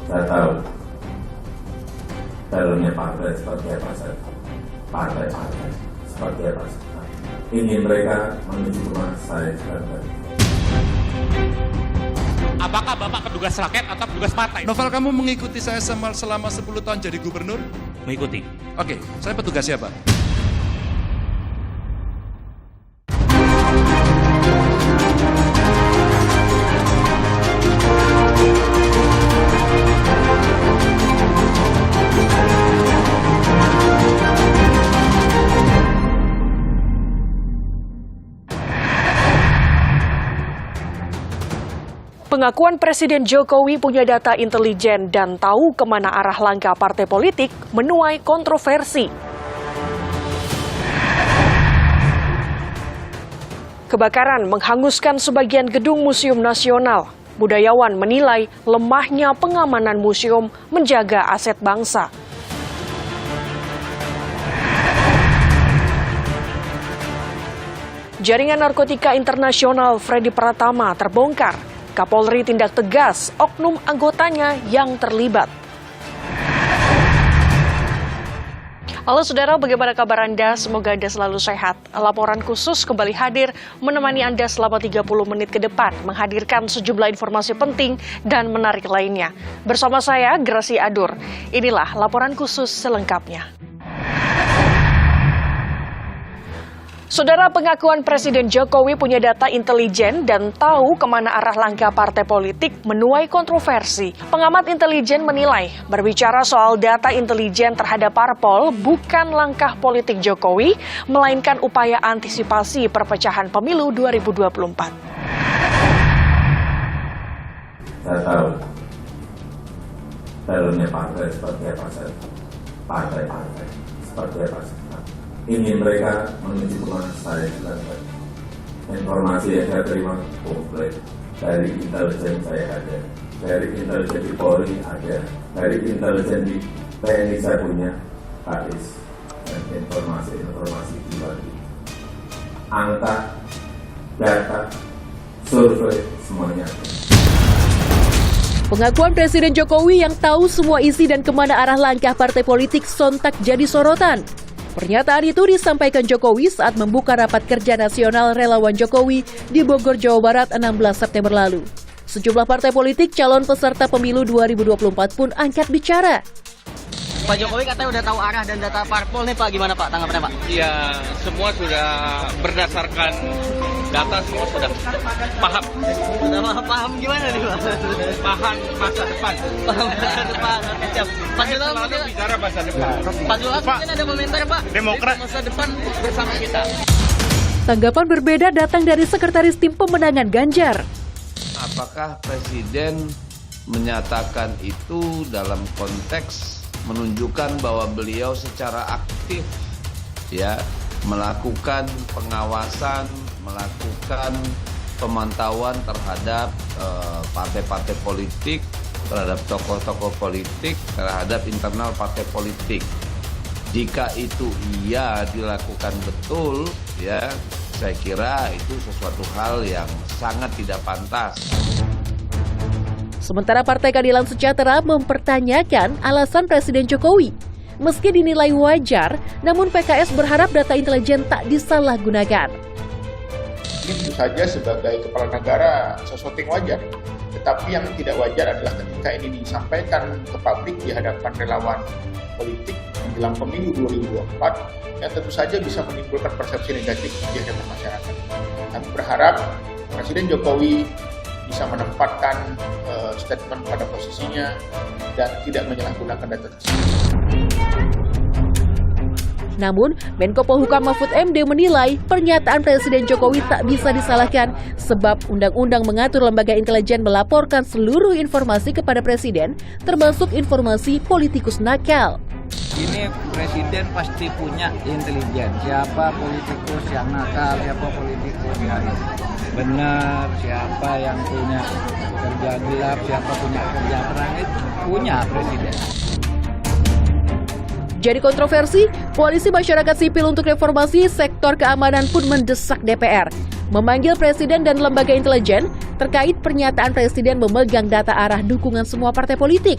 Saya tahu dalamnya partai seperti apa saja, partai-partai seperti apa saja. Ingin mereka menuju rumah saya juga. Apakah Bapak petugas rakyat atau petugas partai? Novel, kamu mengikuti saya selama 10 tahun jadi gubernur? Mengikuti. Oke, saya petugas siapa? Pengakuan Presiden Jokowi punya data intelijen dan tahu kemana arah langkah partai politik menuai kontroversi. Kebakaran menghanguskan sebagian gedung Museum Nasional. Budayawan menilai lemahnya pengamanan museum menjaga aset bangsa. Jaringan narkotika internasional Freddy Pratama terbongkar. Kapolri tindak tegas oknum anggotanya yang terlibat. Halo saudara, bagaimana kabar Anda? Semoga Anda selalu sehat. Laporan khusus kembali hadir menemani Anda selama 30 menit ke depan, menghadirkan sejumlah informasi penting dan menarik lainnya. Bersama saya, Grasi Adur. Inilah laporan khusus selengkapnya. Saudara, pengakuan Presiden Jokowi punya data intelijen dan tahu kemana arah langkah partai politik menuai kontroversi. Pengamat intelijen menilai, berbicara soal data intelijen terhadap parpol bukan langkah politik Jokowi, melainkan upaya antisipasi perpecahan pemilu 2024. Saya tahu dalamnya partai seperti apa saja, partai-partai seperti apa saja. Ingin mereka menuju rumah saya juga. Informasi yang saya terima komplit dari intelijen saya ada, dari intelijen di Polri ada, dari intelijen di TNI saya punya, KAIS, dan informasi di luar itu. Angka, data, survei, semuanya ada. Pengakuan Presiden Jokowi yang tahu semua isi dan kemana arah langkah partai politik sontak jadi sorotan. Pernyataan itu disampaikan Jokowi saat membuka rapat kerja nasional relawan Jokowi di Bogor, Jawa Barat 16 September lalu. Sejumlah partai politik calon peserta pemilu 2024 pun angkat bicara. Pak Jokowi katanya udah tahu arah dan data parpol nih Pak, gimana Pak tanggapannya Pak? Iya, semua sudah berdasarkan data, semua sudah paham. Sudah paham gimana nih Pak? Paham masa depan. Paham masa depan, oke siap. Pak Zulhas Selalu mungkin, bicara masa depan. Pak Zulhas mungkin ada komentar Pak? Demokrat. Masa depan bersama kita. Tanggapan berbeda datang dari Sekretaris Tim Pemenangan Ganjar. Apakah Presiden menyatakan itu dalam konteks menunjukkan bahwa beliau secara aktif ya melakukan pengawasan, melakukan pemantauan terhadap partai-partai politik, terhadap tokoh-tokoh politik, terhadap internal partai politik. Jika itu iya dilakukan betul, ya saya kira itu sesuatu hal yang sangat tidak pantas. Sementara Partai Keadilan Sejahtera mempertanyakan alasan Presiden Jokowi. Meski dinilai wajar, namun PKS berharap data intelijen tak disalahgunakan. Ini tentu saja sebagai kepala negara sesuatu yang wajar. Tetapi yang tidak wajar adalah ketika ini disampaikan ke publik di hadapan relawan politik menjelang pemilu 2024 yang tentu saja bisa menimbulkan persepsi negatif di hadapan masyarakat. Kami berharap Presiden Jokowi bisa menempatkan statement pada posisinya dan tidak menyalahgunakan data tersebut. Namun, Menko Polhukam Mahfud MD menilai pernyataan Presiden Jokowi tak bisa disalahkan sebab undang-undang mengatur lembaga intelijen melaporkan seluruh informasi kepada Presiden, termasuk informasi politikus nakal. Ini Presiden pasti punya intelijen, siapa politikus yang nakal, siapa politikus yang benar, siapa yang punya kerja gelap, siapa punya kerja terang, itu punya Presiden. Jadi kontroversi, Koalisi Masyarakat Sipil untuk Reformasi Sektor Keamanan pun mendesak DPR memanggil Presiden dan lembaga intelijen terkait pernyataan Presiden memegang data arah dukungan semua partai politik.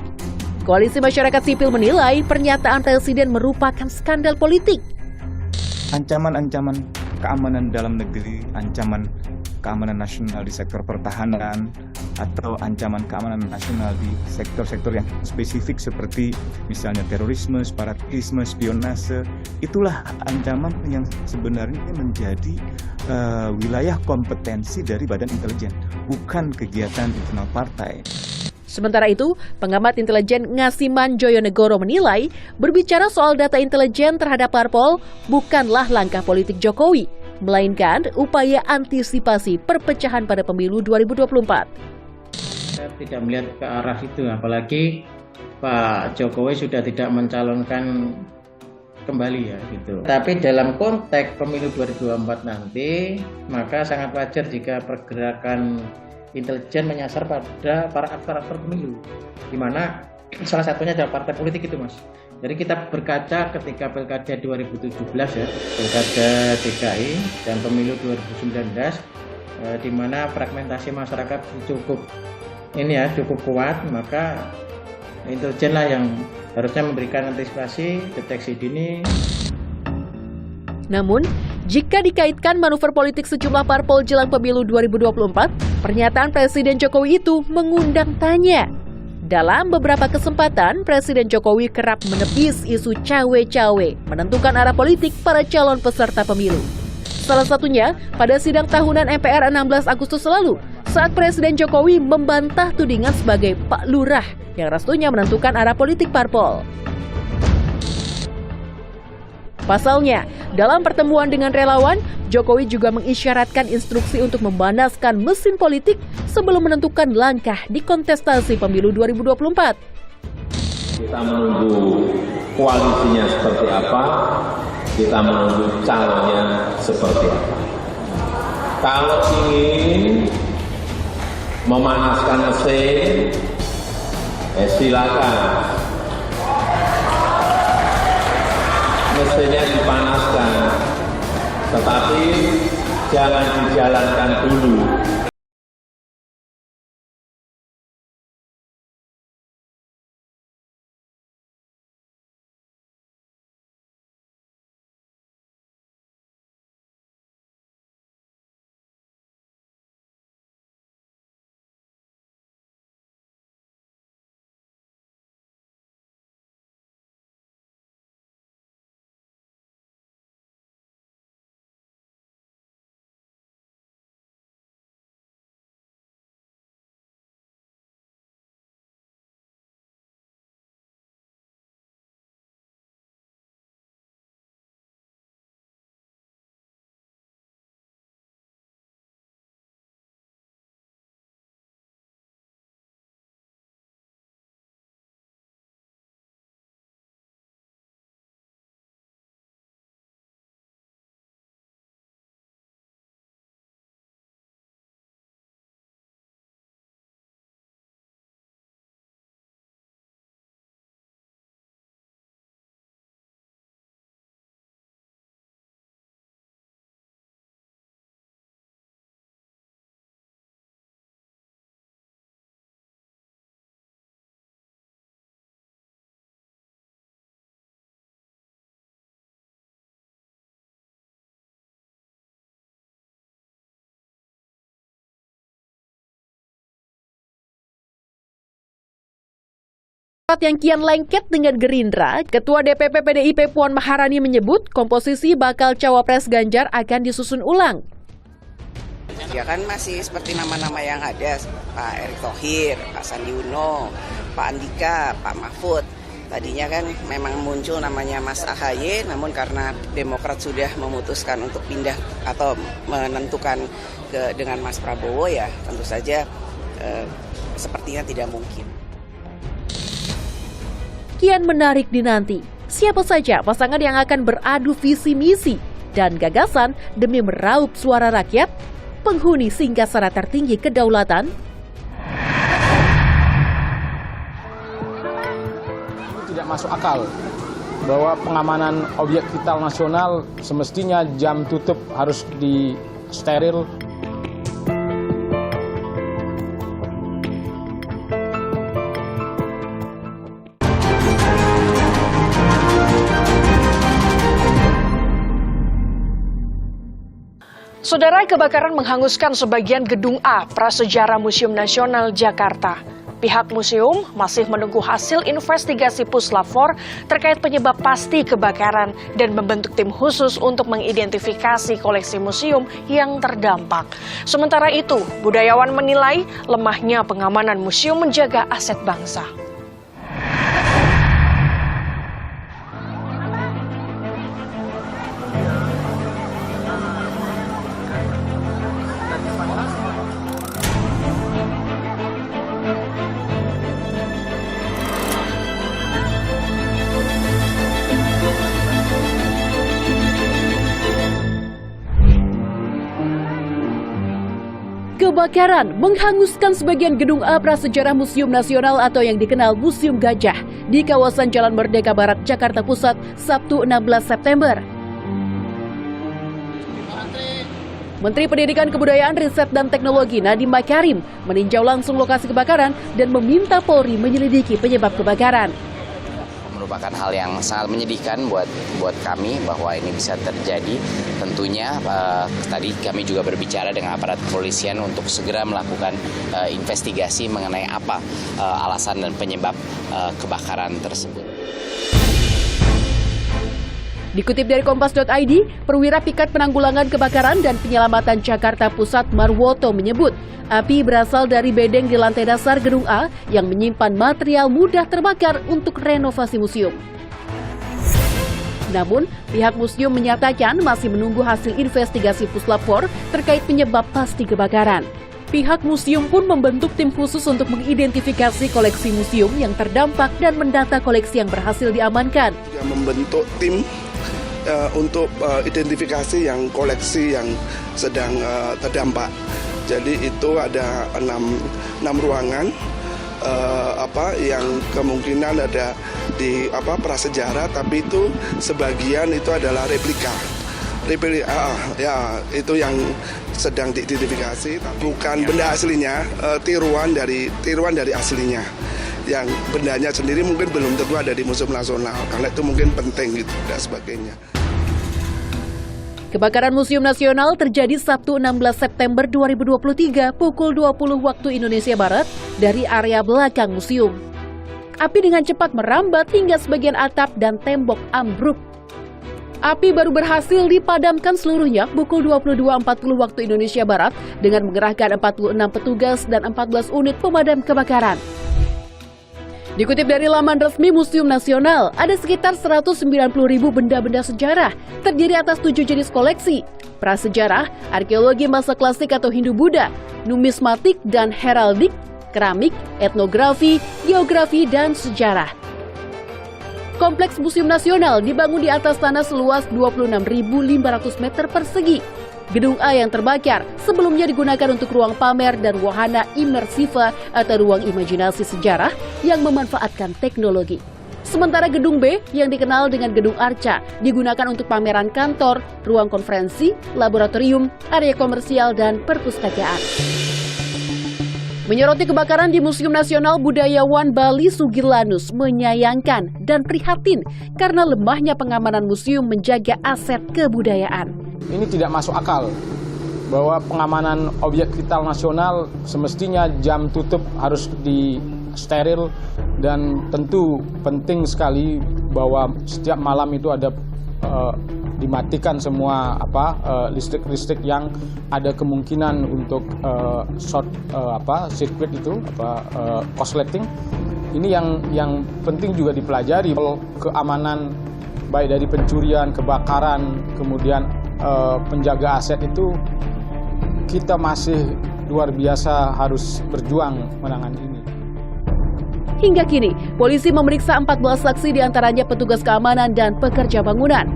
Koalisi masyarakat sipil menilai pernyataan Presiden merupakan skandal politik. Ancaman-ancaman keamanan dalam negeri, ancaman keamanan nasional di sektor pertahanan, atau ancaman keamanan nasional di sektor-sektor yang spesifik seperti misalnya terorisme, separatisme, spionase, itulah ancaman yang sebenarnya menjadi wilayah kompetensi dari Badan Intelijen, bukan kegiatan internal partai. Sementara itu, pengamat intelijen Ngasiman Joyonegoro menilai berbicara soal data intelijen terhadap parpol bukanlah langkah politik Jokowi, melainkan upaya antisipasi perpecahan pada pemilu 2024. Saya tidak melihat ke arah itu, apalagi Pak Jokowi sudah tidak mencalonkan kembali ya gitu. Tapi dalam konteks pemilu 2024 nanti, maka sangat wajar jika pergerakan intelijen menyasar pada para aktor-aktor pemilu, di mana salah satunya adalah partai politik itu, Mas. Jadi kita berkaca ketika pilkada 2017 ya, pilkada DKI dan pemilu 2019, di mana fragmentasi masyarakat cukup kuat, maka intelijen lah yang harusnya memberikan antisipasi, deteksi dini. Namun, jika dikaitkan manuver politik sejumlah parpol jelang pemilu 2024, pernyataan Presiden Jokowi itu mengundang tanya. Dalam beberapa kesempatan, Presiden Jokowi kerap menepis isu cawe-cawe, menentukan arah politik para calon peserta pemilu. Salah satunya pada sidang tahunan MPR 16 Agustus lalu, saat Presiden Jokowi membantah tudingan sebagai Pak Lurah yang restunya menentukan arah politik parpol. Pasalnya, dalam pertemuan dengan relawan, Jokowi juga mengisyaratkan instruksi untuk memanaskan mesin politik sebelum menentukan langkah di kontestasi pemilu 2024. Kita menunggu koalisinya seperti apa, kita menunggu calonnya seperti apa. Kalau ingin memanaskan mesin, silakan. Mesinnya dipanaskan, tetapi jangan dijalankan dulu. Yang kian lengket dengan Gerindra, Ketua DPP PDIP Puan Maharani menyebut komposisi bakal cawapres Ganjar akan disusun ulang. Ya kan masih seperti nama-nama yang ada, Pak Erick Thohir, Pak Sandi Uno, Pak Andika, Pak Mahfud. Tadinya kan memang muncul namanya Mas AHY, namun karena Demokrat sudah memutuskan untuk pindah atau menentukan dengan Mas Prabowo, ya tentu saja sepertinya tidak mungkin. Kian menarik dinanti, siapa saja pasangan yang akan beradu visi misi dan gagasan demi meraup suara rakyat, penghuni Singgasara tertinggi kedaulatan. Ini tidak masuk akal bahwa pengamanan objek vital nasional semestinya jam tutup harus disteril. Saudara, kebakaran menghanguskan sebagian gedung A Prasejarah Museum Nasional Jakarta. Pihak museum masih menunggu hasil investigasi Puslap 4 terkait penyebab pasti kebakaran dan membentuk tim khusus untuk mengidentifikasi koleksi museum yang terdampak. Sementara itu, budayawan menilai lemahnya pengamanan museum menjaga aset bangsa. Kebakaran menghanguskan sebagian gedung A Prasejarah Museum Nasional atau yang dikenal Museum Gajah di kawasan Jalan Merdeka Barat, Jakarta Pusat, Sabtu 16 September. Menteri Pendidikan Kebudayaan, Riset dan Teknologi Nadiem Makarim meninjau langsung lokasi kebakaran dan meminta Polri menyelidiki penyebab kebakaran. Merupakan hal yang sangat menyedihkan buat kami bahwa ini bisa terjadi. Tentunya tadi kami juga berbicara dengan aparat kepolisian untuk segera melakukan investigasi mengenai apa alasan dan penyebab kebakaran tersebut. Dikutip dari Kompas.id, Perwira Pikat Penanggulangan Kebakaran dan Penyelamatan Jakarta Pusat Marwoto menyebut, api berasal dari bedeng di lantai dasar gedung A yang menyimpan material mudah terbakar untuk renovasi museum. Namun, pihak museum menyatakan masih menunggu hasil investigasi Puslap 4 terkait penyebab pasti kebakaran. Pihak museum pun membentuk tim khusus untuk mengidentifikasi koleksi museum yang terdampak dan mendata koleksi yang berhasil diamankan. Membentuk tim untuk identifikasi yang koleksi yang sedang terdampak. Jadi itu ada 6 ruangan yang kemungkinan ada di prasejarah, tapi itu sebagian itu adalah replika itu yang sedang diidentifikasi, bukan benda aslinya, tiruan dari aslinya. Yang bendanya sendiri mungkin belum tentu ada di Museum Nasional, karena itu mungkin penting gitu dan sebagainya. Kebakaran Museum Nasional terjadi Sabtu 16 September 2023 pukul 20 waktu Indonesia Barat dari area belakang museum. Api dengan cepat merambat hingga sebagian atap dan tembok ambruk. Api baru berhasil dipadamkan seluruhnya pukul 22.40 waktu Indonesia Barat dengan mengerahkan 46 petugas dan 14 unit pemadam kebakaran. Dikutip dari laman resmi Museum Nasional, ada sekitar 190.000 benda-benda sejarah terdiri atas 7 jenis koleksi: prasejarah, arkeologi masa klasik atau Hindu-Buddha, numismatik dan heraldik, keramik, etnografi, geografi, dan sejarah. Kompleks Museum Nasional dibangun di atas tanah seluas 26.500 meter persegi. Gedung A yang terbakar sebelumnya digunakan untuk ruang pamer dan wahana imersiva atau ruang imajinasi sejarah yang memanfaatkan teknologi. Sementara Gedung B yang dikenal dengan Gedung Arca digunakan untuk pameran kantor, ruang konferensi, laboratorium, area komersial, dan perpustakaan. Menyoroti kebakaran di Museum Nasional, budayawan Bali Sugirlanus menyayangkan dan prihatin karena lemahnya pengamanan museum menjaga aset kebudayaan. Ini tidak masuk akal bahwa pengamanan objek vital nasional semestinya jam tutup harus disteril, dan tentu penting sekali bahwa setiap malam itu ada dimatikan semua listrik-listrik yang ada kemungkinan untuk sirkuit itu korsleting. Ini yang penting juga dipelajari. Kalau keamanan baik dari pencurian, kebakaran, kemudian penjaga aset itu kita masih luar biasa harus berjuang menangani ini. Hingga kini, polisi memeriksa 14 saksi diantaranya petugas keamanan dan pekerja bangunan.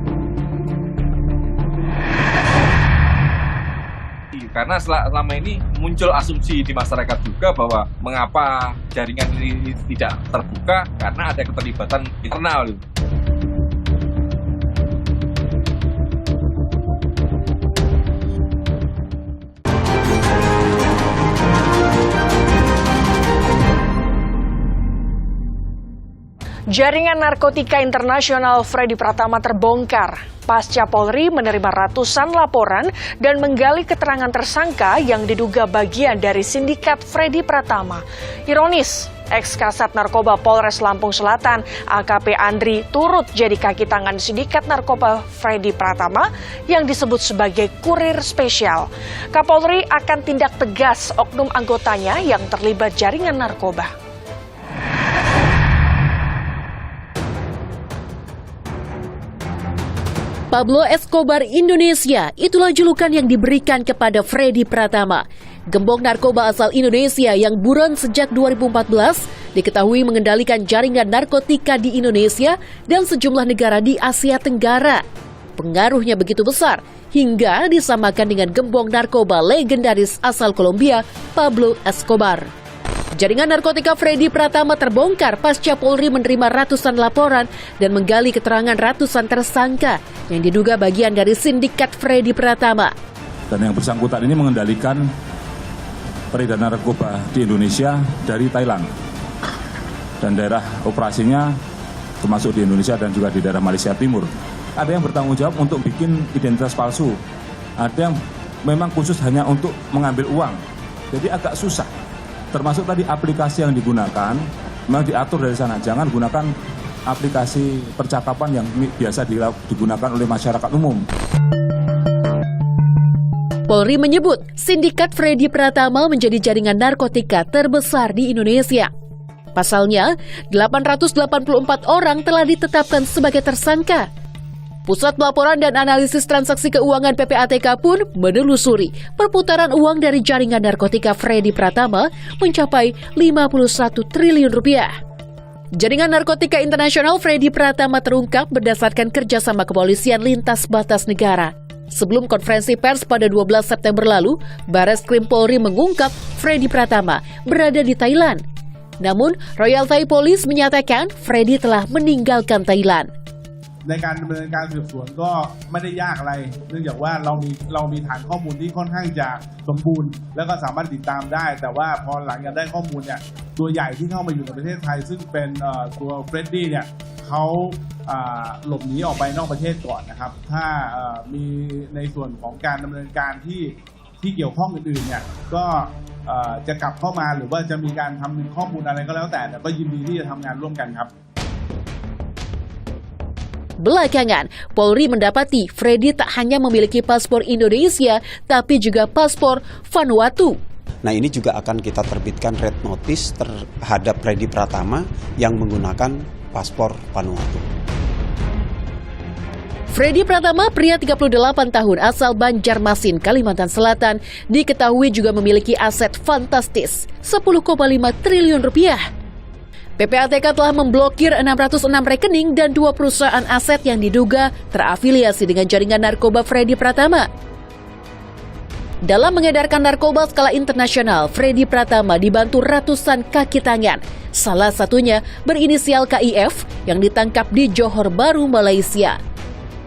Karena selama ini muncul asumsi di masyarakat juga bahwa mengapa jaringan ini tidak terbuka, karena ada keterlibatan internal. Jaringan narkotika internasional Freddy Pratama terbongkar. Pasca Polri menerima ratusan laporan dan menggali keterangan tersangka yang diduga bagian dari sindikat Freddy Pratama. Ironis, ex-Kasat Narkoba Polres Lampung Selatan, AKP Andri, turut jadi kaki tangan sindikat narkoba Freddy Pratama yang disebut sebagai kurir spesial. Kapolri akan tindak tegas oknum anggotanya yang terlibat jaringan narkoba. Pablo Escobar Indonesia, itulah julukan yang diberikan kepada Freddy Pratama. Gembong narkoba asal Indonesia yang buron sejak 2014 diketahui mengendalikan jaringan narkotika di Indonesia dan sejumlah negara di Asia Tenggara. Pengaruhnya begitu besar hingga disamakan dengan gembong narkoba legendaris asal Kolombia, Pablo Escobar. Jaringan narkotika Freddy Pratama terbongkar pasca Polri menerima ratusan laporan dan menggali keterangan ratusan tersangka yang diduga bagian dari sindikat Freddy Pratama. Dan yang bersangkutan ini mengendalikan peredaran narkoba di Indonesia dari Thailand. Dan daerah operasinya termasuk di Indonesia dan juga di daerah Malaysia Timur. Ada yang bertanggung jawab untuk bikin identitas palsu. Ada yang memang khusus hanya untuk mengambil uang. Jadi agak susah. Termasuk tadi aplikasi yang digunakan, memang diatur dari sana. Jangan gunakan aplikasi percakapan yang biasa digunakan oleh masyarakat umum. Polri menyebut sindikat Freddy Pratama menjadi jaringan narkotika terbesar di Indonesia. Pasalnya, 884 orang telah ditetapkan sebagai tersangka. Pusat Pelaporan dan Analisis Transaksi Keuangan PPATK pun menelusuri perputaran uang dari jaringan narkotika Freddy Pratama mencapai 51 triliun rupiah. Jaringan narkotika internasional Freddy Pratama terungkap berdasarkan kerjasama kepolisian lintas batas negara. Sebelum konferensi pers pada 12 September lalu, Bareskrim Polri mengungkap Freddy Pratama berada di Thailand. Namun, Royal Thai Police menyatakan Freddy telah meninggalkan Thailand. ในการดำเนินการสืบสวนก็ไม่ได้ยากอะไรเนื่องจากว่าเรามีฐานข้อมูลที่ค่อนข้างจะสมบูรณ์แล้วก็สามารถติดตามได้แต่ว่าพอหลังจากได้ข้อมูลเนี่ยตัวใหญ่ที่เข้ามาอยู่ในประเทศไทยซึ่งเป็นตัวเฟรดดี้เนี่ยเขาหลบหนีออกไปนอกประเทศก่อนนะครับถ้ามีในส่วนของการดำเนินการที่เกี่ยวข้องอื่นๆเนี่ยก็จะกลับเข้ามาหรือว่าจะมีการทำข้อมูลอะไรก็แล้วแต่ก็ยินดีที่จะทำงานร่วมกันครับ Belakangan, Polri mendapati Freddy tak hanya memiliki paspor Indonesia, tapi juga paspor Vanuatu. Nah, ini juga akan kita terbitkan red notice terhadap Freddy Pratama yang menggunakan paspor Vanuatu. Freddy Pratama, pria 38 tahun asal Banjarmasin, Kalimantan Selatan, diketahui juga memiliki aset fantastis 10,5 triliun rupiah. PPATK telah memblokir 606 rekening dan 2 perusahaan aset yang diduga terafiliasi dengan jaringan narkoba Freddy Pratama. Dalam mengedarkan narkoba skala internasional, Freddy Pratama dibantu ratusan kaki tangan. Salah satunya berinisial KIF yang ditangkap di Johor Bahru, Malaysia.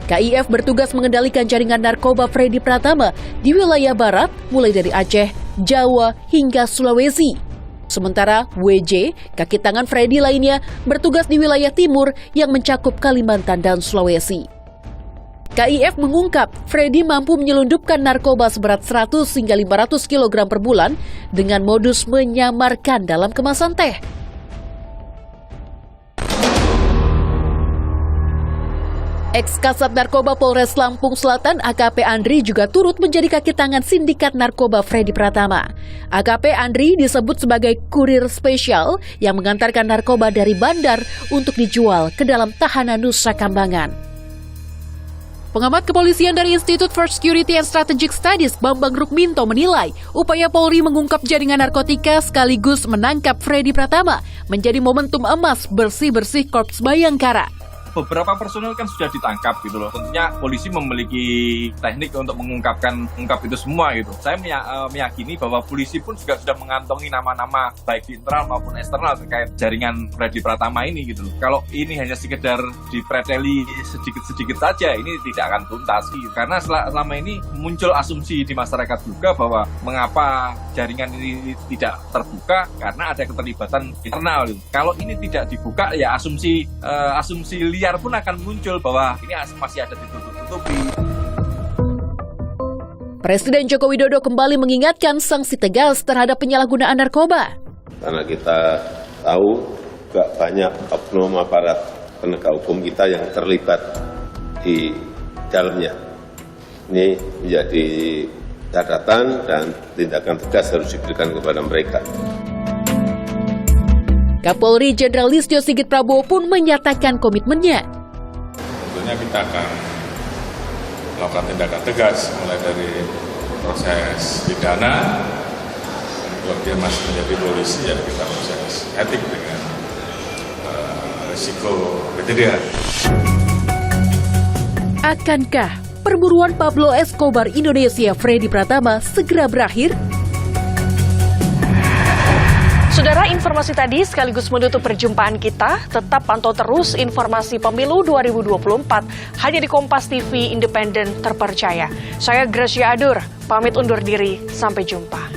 KIF bertugas mengendalikan jaringan narkoba Freddy Pratama di wilayah barat, mulai dari Aceh, Jawa, hingga Sulawesi. Sementara WJ, kaki tangan Freddy lainnya, bertugas di wilayah timur yang mencakup Kalimantan dan Sulawesi. KIF mengungkap Freddy mampu menyelundupkan narkoba seberat 100 hingga 500 kg per bulan dengan modus menyamarkan dalam kemasan teh. Ex-Kasat Narkoba Polres Lampung Selatan AKP Andri juga turut menjadi kaki tangan sindikat narkoba Freddy Pratama. AKP Andri disebut sebagai kurir spesial yang mengantarkan narkoba dari bandar untuk dijual ke dalam tahanan Nusa Kambangan. Pengamat kepolisian dari Institute for Security and Strategic Studies Bambang Rukminto menilai upaya Polri mengungkap jaringan narkotika sekaligus menangkap Freddy Pratama menjadi momentum emas bersih-bersih Korps Bayangkara. beberapa personel kan sudah ditangkap gitu loh. Tentunya polisi memiliki teknik untuk mengungkap itu semua gitu. Saya meyakini bahwa polisi pun juga sudah mengantongi nama-nama baik di internal maupun eksternal terkait jaringan Freddy Pratama ini gitu loh. Kalau ini hanya sekedar dipreteli sedikit-sedikit saja, ini tidak akan tuntas gitu. Karena selama ini muncul asumsi di masyarakat juga bahwa mengapa jaringan ini tidak terbuka karena ada keterlibatan internal gitu. Kalau ini tidak dibuka ya asumsi liar pun akan muncul bahwa ini masih ada ditutup-tutupi. Presiden Joko Widodo kembali mengingatkan sanksi tegas terhadap penyalahgunaan narkoba. Karena kita tahu juga banyak oknum aparat penegak hukum kita yang terlibat di dalamnya. Ini menjadi catatan dan tindakan tegas harus diberikan kepada mereka. Kapolri Jenderal Listio Sigit Prabowo pun menyatakan komitmennya. Tentunya kita akan melakukan tindakan tegas mulai dari proses pidana, kalau dia masih menjadi polisi ya kita proses etik dengan risiko kejadian. Akankah perburuan Pablo Escobar Indonesia Freddy Pratama segera berakhir? Saudara, informasi tadi sekaligus menutup perjumpaan kita. Tetap pantau terus informasi pemilu 2024 hanya di Kompas TV Independen Terpercaya. Saya Gracia Adur, pamit undur diri. Sampai jumpa.